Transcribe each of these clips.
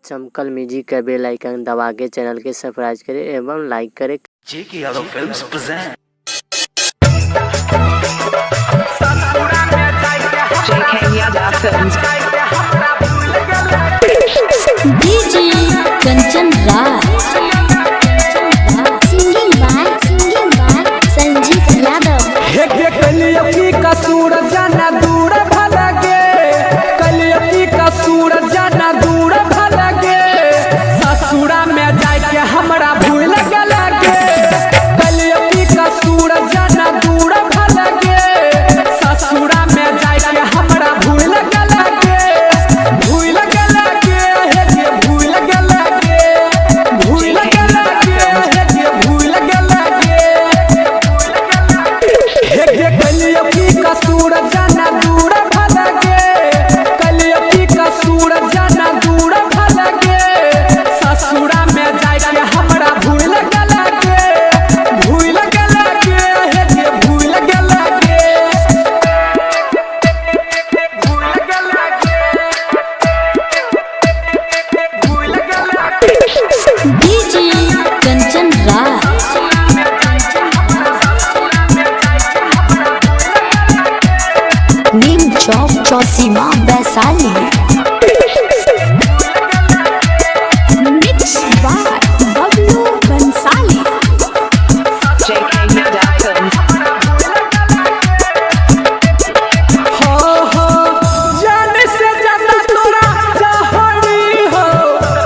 चमकल म्यूजिक का बेल आइकन दबा के चैनल के सब्सक्राइब करें एवं लाइक करें। JK Yadav Films present JK Yadav Films DJ Kanchan Raj singing by Sanjeev Yadav. कलियकी का सूरज जाना दूर भलगे, कलियकी का सूरज जाना दूर भलगे, ससुरा में जाए के हमरा भूल गलगे। कलियकी का सूरज जाना दूर भलगे, ससुरा में जाए के हमरा भूल गलगे। भूल गलगे हे के भूल गलगे, भूल गलगे हे के भूल गलगे। कलियकी का सूरज जाना दूर भलगे, कलियकी का सूरज जाना दूर भलगे, ससुरा में जाए के हमरा भूल गलगे। भूल गलगे हे के भूल गलगे, भूल गलगे, भूल गलगे। DJ Kanchan Raj Neem Chowk Chausima Vaishali. Mix by Bablu Bansali. JK Yadav Films हो जाने से ज्यादा तोरा जहरी हो,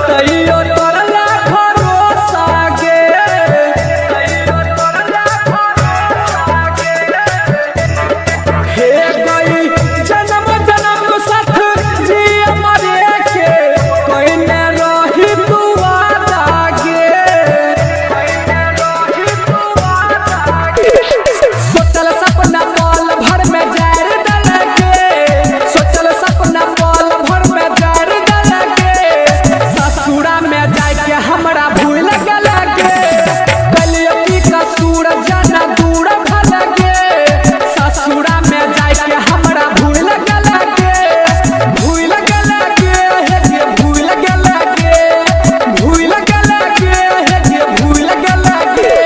तैयो तोरा भरोसा गे, तैयो तोरा भरोसा गे। हे गई जन्म जन्म साथ जी मरे के, कोई न रही तू वादा गे, कोई न रही तू वादा गे। सोचल सपना पल भर में जार दलगे, सोचल सपना पल भर में जार दलगे, ससुरा में जाए के हमरा भूल गलगे। कलियकी का सूरज जाना दूर भलगे, ससुरा में जाए के हमरा भूल गलगे। भूल गलगे हे के भूल गलगे, भूल गलगे हे के भूल गलगे।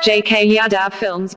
JK Yadav Films